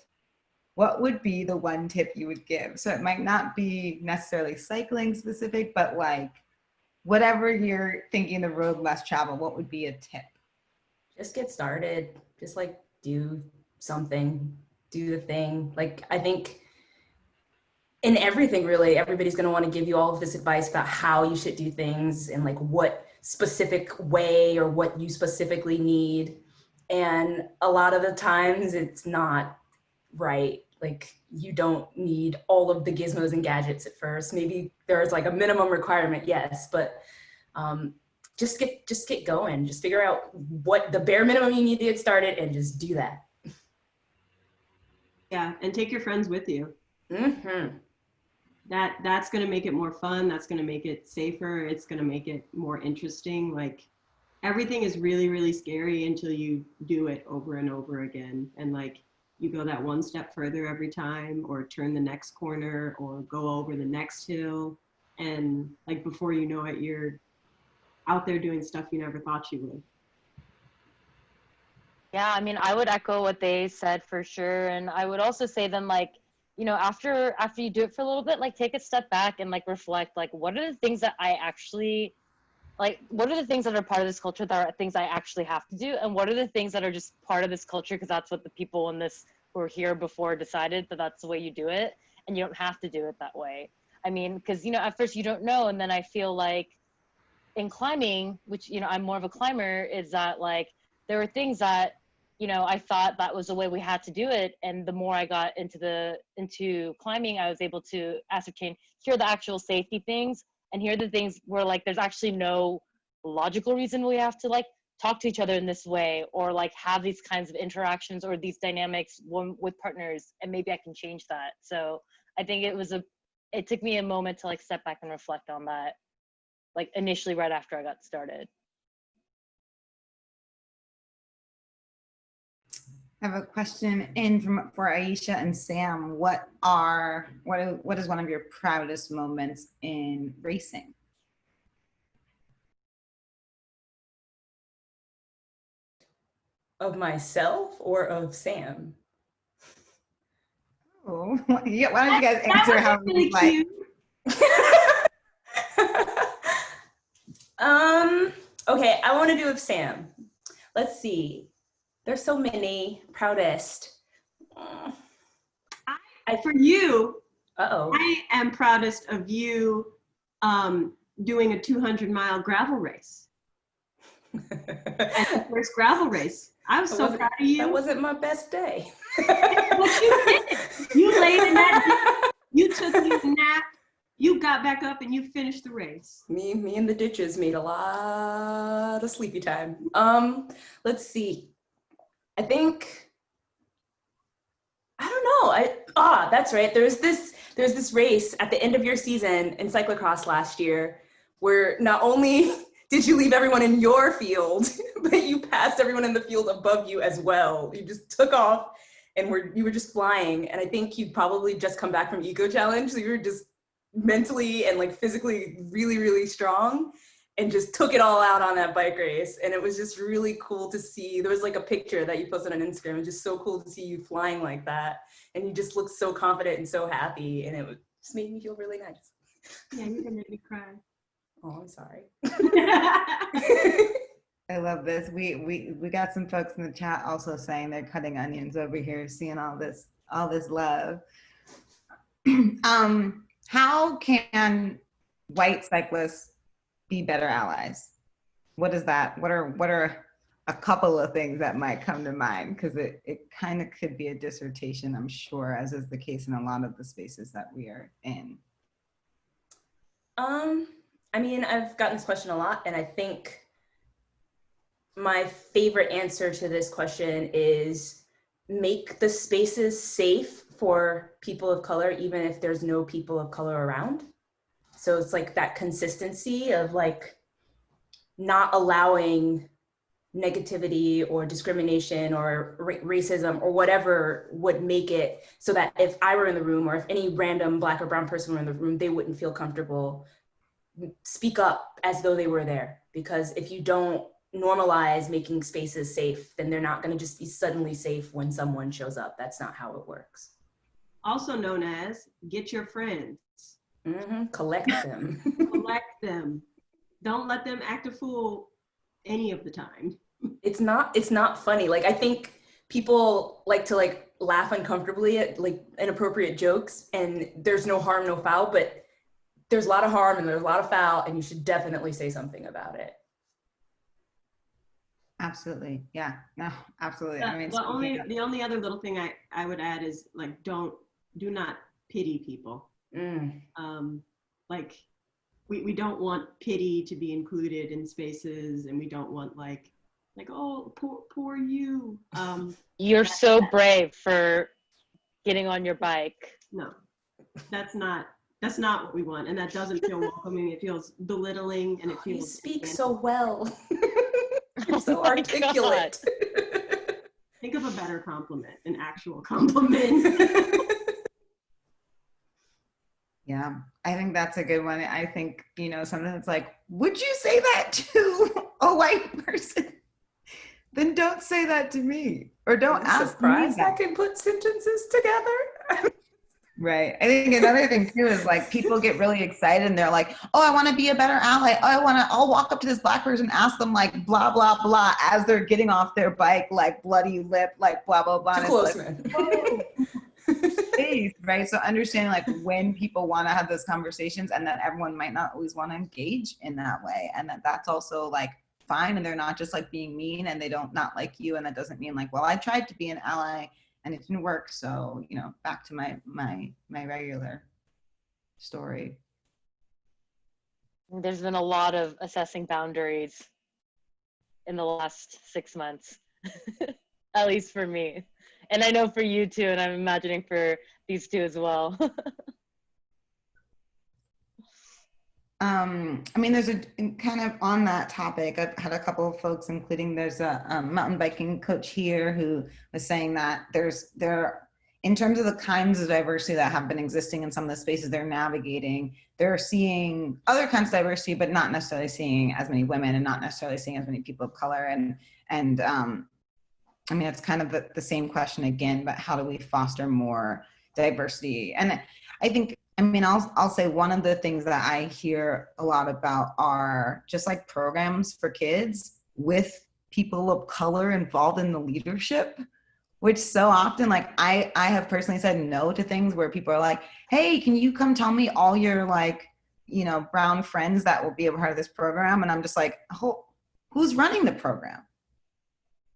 S1: What would be the one tip you would give? So it might not be necessarily cycling specific, but like whatever you're thinking the road less traveled, what would be a tip?
S6: Just get started. Just like do something, do the thing. Like I think in everything, really, everybody's going to want to give you all of this advice about how you should do things and like what specific way or what you specifically need. And a lot of the times it's not right. Like you don't need all of the gizmos and gadgets at first. Maybe there's like a minimum requirement, yes, but just get going. Just figure out what the bare minimum you need to get started and just do that.
S2: Yeah, and take your friends with you.
S6: Mm-hmm.
S2: That's going to make it more fun. That's going to make it safer. It's going to make it more interesting. Like everything is really, really scary until you do it over and over again. And like you go that one step further every time or turn the next corner or go over the next hill. And like before you know it, you're out there doing stuff you never thought you would.
S8: Yeah, I mean, I would echo what they said for sure. And I would also say then like, you know, after you do it for a little bit, like take a step back and like reflect, like what are the things that I actually, like what are the things that are part of this culture that are things I actually have to do? And what are the things that are just part of this culture because that's what the people in this who were here before decided that that's the way you do it. And you don't have to do it that way. I mean, because, you know, at first you don't know. And then I feel like in climbing, which, you know, I'm more of a climber, is that like, there were things that, you know, I thought that was the way we had to do it. And the more I got into climbing, I was able to ascertain, here are the actual safety things. And here are the things where like, there's actually no logical reason we have to like talk to each other in this way, or like have these kinds of interactions or these dynamics with partners. And maybe I can change that. So I think it took me a moment to like step back and reflect on that, like initially right after I got started.
S1: I have a question for Ayesha and Sam. What is one of your proudest moments in racing?
S6: Of myself or of Sam?
S1: Oh, yeah. Why don't you guys answer how you like?
S6: Okay, I want to do of Sam. Let's see. There's so many. Proudest.
S2: For you,
S6: Uh-oh.
S2: I am proudest of you doing a 200-mile gravel race. At the first gravel race. I was so proud of you.
S6: That wasn't my best day.
S2: But you did. You laid in that, you took your nap, you got back up and you finished the race.
S6: Me and the ditches made a lot of sleepy time. Let's see. I think, I don't know. That's right. There's this race at the end of your season in cyclocross last year where not only did you leave everyone in your field, but you passed everyone in the field above you as well. You just took off and you were just flying. And I think you'd probably just come back from Eco Challenge. So you were just mentally and like physically really, really strong and just took it all out on that bike race. And it was just really cool to see. There was like a picture that you posted on Instagram. It was just so cool to see you flying like that. And you just looked so confident and so happy. And it just made me feel really nice.
S2: Yeah, you're gonna make me cry.
S6: Oh, I'm sorry.
S1: I love this. We got some folks in the chat also saying they're cutting onions over here, seeing all this love. How can white cyclists be better allies? What is that? What are a couple of things that might come to mind? Because it kind of could be a dissertation, I'm sure, as is the case in a lot of the spaces that we are in.
S6: I mean, I've gotten this question a lot, and I think my favorite answer to this question is make the spaces safe for people of color, even if there's no people of color around. So it's like that consistency of like not allowing negativity or discrimination or racism or whatever would make it so that if I were in the room or if any random Black or brown person were in the room, they wouldn't feel comfortable speak up as though they were there. Because if you don't normalize making spaces safe, then they're not going to just be suddenly safe when someone shows up. That's not how it works.
S2: Also known as get your friends.
S6: Collect them.
S2: Collect them. Don't let them act a fool any of the time.
S6: It's not funny. Like, I think people like to like laugh uncomfortably at like inappropriate jokes, and there's no harm, no foul, but there's a lot of harm and there's a lot of foul, and you should definitely say something about it.
S1: Absolutely. Yeah. No, absolutely.
S2: The,
S1: I mean,
S2: the only other little thing I would add is like, do not pity people. Like we don't want pity to be included in spaces, and we don't want like, oh, poor you.
S8: You're so brave for getting on your bike.
S2: No, that's not what we want. And that doesn't feel welcoming. It feels belittling, and it feels—
S6: You speak so well. You're so articulate.
S2: Think of a better compliment, an actual compliment.
S1: Yeah, I think that's a good one. I think, you know, something that's like, would you say that to a white person? Then don't say that to me, or don't ask me that.
S6: I can put sentences together.
S1: Right. I think another thing too is like people get really excited and they're like, oh, I want to be a better ally. Oh, I'll walk up to this Black person, ask them like blah, blah, blah, as they're getting off their bike, like bloody lip, like blah, blah, blah.
S6: Too close,
S1: like,
S6: man.
S1: oh, space, right? So understanding like when people want to have those conversations, and that everyone might not always want to engage in that way. And that's also like fine. And they're not just like being mean, and they don't not like you. And that doesn't mean like, well, I tried to be an ally and it didn't work. So, you know, back to my regular story.
S8: There's been a lot of assessing boundaries in the last 6 months, at least for me. And I know for you too, and I'm imagining for these two as well.
S1: I mean, there's a kind of on that topic, I've had a couple of folks, including there's a mountain biking coach here who was saying that there, in terms of the kinds of diversity that have been existing in some of the spaces they're navigating, they're seeing other kinds of diversity, but not necessarily seeing as many women and not necessarily seeing as many people of color. And I mean, it's kind of the same question again, but how do we foster more diversity? And I think, I mean, I'll say one of the things that I hear a lot about are just like programs for kids with people of color involved in the leadership, which so often, like I have personally said no to things where people are like, hey, can you come tell me all your like, you know, brown friends that will be a part of this program? And I'm just like, oh, who's running the program?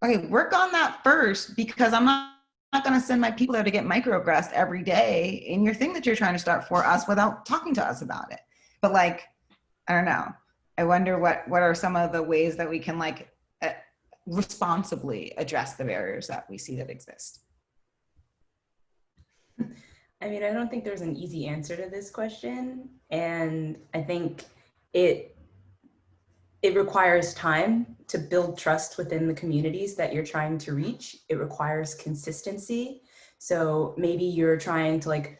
S1: Okay, work on that first, because I'm not going to send my people there to get microaggressed every day in your thing that you're trying to start for us without talking to us about it. But like, I don't know. I wonder what are some of the ways that we can like responsibly address the barriers that we see that exist.
S6: I mean, I don't think there's an easy answer to this question. And I think it requires time to build trust within the communities that you're trying to reach. It requires consistency. So maybe you're trying to like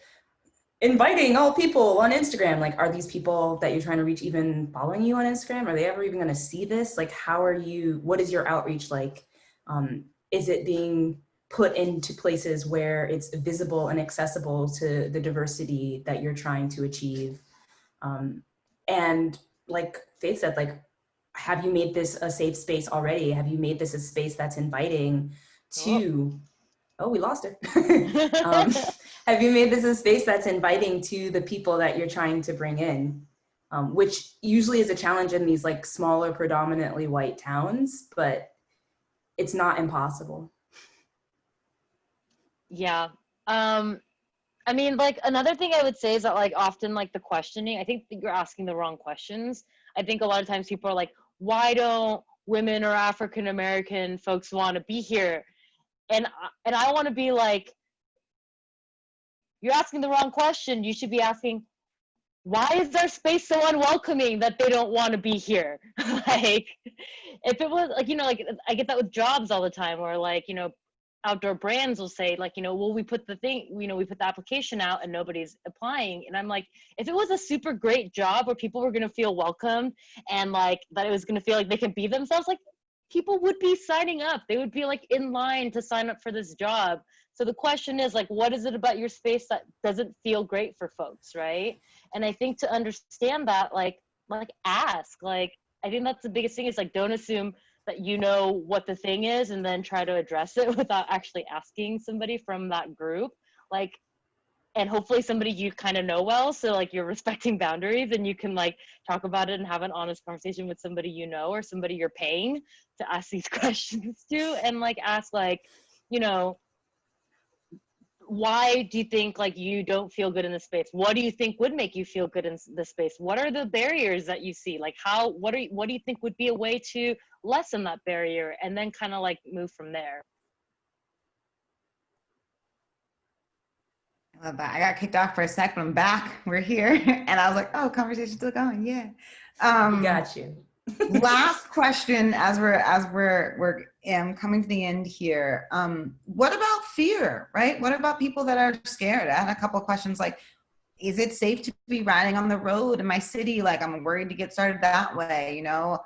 S6: inviting all people on Instagram. Like, are these people that you're trying to reach even following you on Instagram? Are they ever even gonna see this? Like, what is your outreach like? Is it being put into places where it's visible and accessible to the diversity that you're trying to achieve? And like Faith said, like, have you made this a safe space already? Have you made this a space that's inviting to, oh, we lost her. Have you made this a space that's inviting to the people that you're trying to bring in? Which usually is a challenge in these like smaller, predominantly white towns, but it's not impossible.
S8: Yeah. I mean, like, another thing I would say is that, like, often, like, the questioning, I think that you're asking the wrong questions. I think a lot of times people are like, why don't women or African American folks want to be here? And I want to be like, you're asking the wrong question. You should be asking, why is our space so unwelcoming that they don't want to be here? Like, if it was, like, you know, like, I get that with jobs all the time, or, like, you know, outdoor brands will say, like, you know, well, we put the thing, you know, we put the application out and nobody's applying. And I'm like, if it was a super great job where people were going to feel welcome and, like, that it was going to feel like they can be themselves, like, people would be signing up. They would be, like, in line to sign up for this job. So the question is, like, what is it about your space that doesn't feel great for folks, right? And I think to understand that, like ask, like, I think that's the biggest thing, is, like, don't assume that you know what the thing is and then try to address it without actually asking somebody from that group. Like, and hopefully somebody you kind of know well, so, like, you're respecting boundaries and you can, like, talk about it and have an honest conversation with somebody you know, or somebody you're paying to ask these questions to, and, like, ask, like, you know, why do you think, like, you don't feel good in this space? What do you think would make you feel good in this space? What are the barriers that you see? Like, what do you think would be a way to lessen that barrier, and then kind of, like, move from there?
S1: I love that. I got kicked off for a sec, but I'm back. We're here. And I was like, oh, conversation's still going. Yeah.
S6: We got you.
S1: Last question as we're coming to the end here. What about fear, right? What about people that are scared? I had a couple of questions like, is it safe to be riding on the road in my city? Like, I'm worried to get started that way, you know?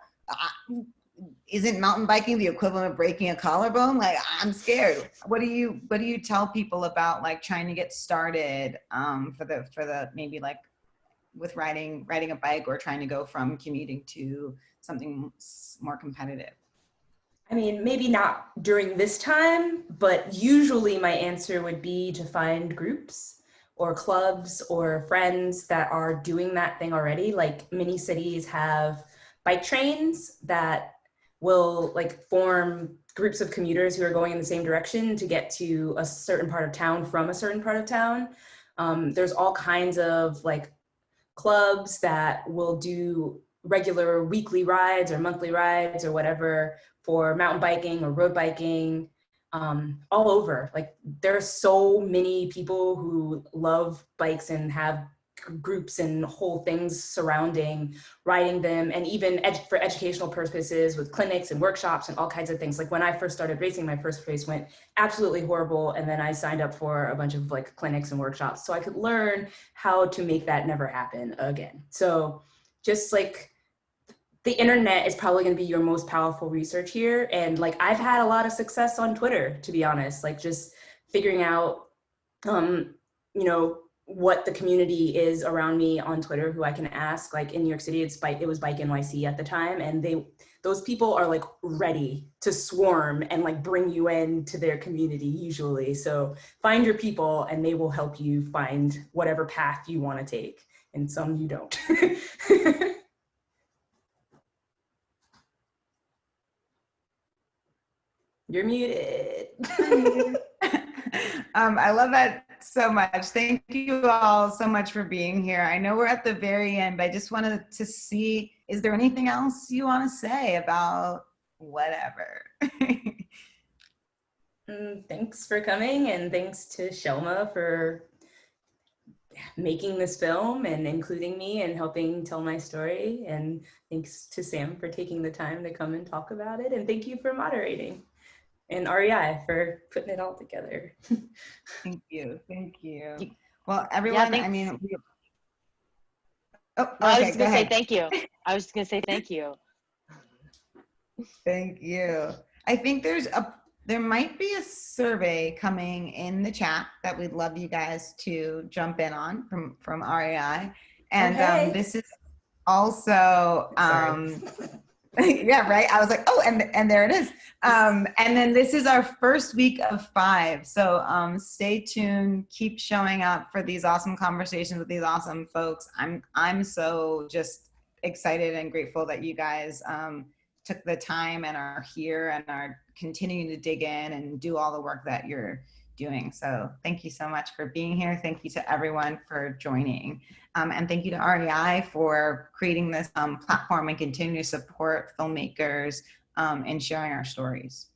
S1: Isn't mountain biking the equivalent of breaking a collarbone? Like, I'm scared. What do you tell people about, like, trying to get started for the maybe, like, with riding a bike, or trying to go from commuting to something more competitive?
S6: I mean, maybe not during this time, but usually my answer would be to find groups or clubs or friends that are doing that thing already. Like, many cities have bike trains that will, like, form groups of commuters who are going in the same direction to get to a certain part of town from a certain part of town. There's all kinds of, like, clubs that will do regular weekly rides or monthly rides or whatever for mountain biking or road biking, all over. Like, there are so many people who love bikes and have groups and whole things surrounding riding them, and even for educational purposes with clinics and workshops and all kinds of things. Like, when I first started racing, my first race went absolutely horrible, and then I signed up for a bunch of, like, clinics and workshops so I could learn how to make that never happen again. So just, like, the internet is probably going to be your most powerful research here. And, like, I've had a lot of success on Twitter, to be honest, like, just figuring out, you know, what the community is around me on Twitter, who I can ask. Like, in New York City, it was Bike NYC at the time, and those people are, like, ready to swarm and, like, bring you into their community usually. So find your people, and they will help you find whatever path you want to take, and some you don't. You're muted.
S1: I love that so much. Thank you all so much for being here. I know we're at the very end, but I just wanted to see, is there anything else you want to say about whatever?
S6: Thanks for coming, and thanks to Shelma for making this film and including me and helping tell my story. And thanks to Sam for taking the time to come and talk about it. And thank you for moderating. And REI for putting it all together.
S1: Thank you. Well, everyone,
S8: yeah,
S1: I mean,
S8: I was just gonna say thank you. I was just gonna say thank you.
S1: Thank you. I think there might be a survey coming in the chat that we'd love you guys to jump in on from REI. And
S6: okay.
S1: This is also Yeah, right. I was like, oh, and there it is. And then this is our first week of 5. So stay tuned. Keep showing up for these awesome conversations with these awesome folks. I'm so just excited and grateful that you guys took the time and are here and are continuing to dig in and do all the work that you're doing. So thank you so much for being here. Thank you to everyone for joining. And thank you to REI for creating this platform and continue to support filmmakers in sharing our stories.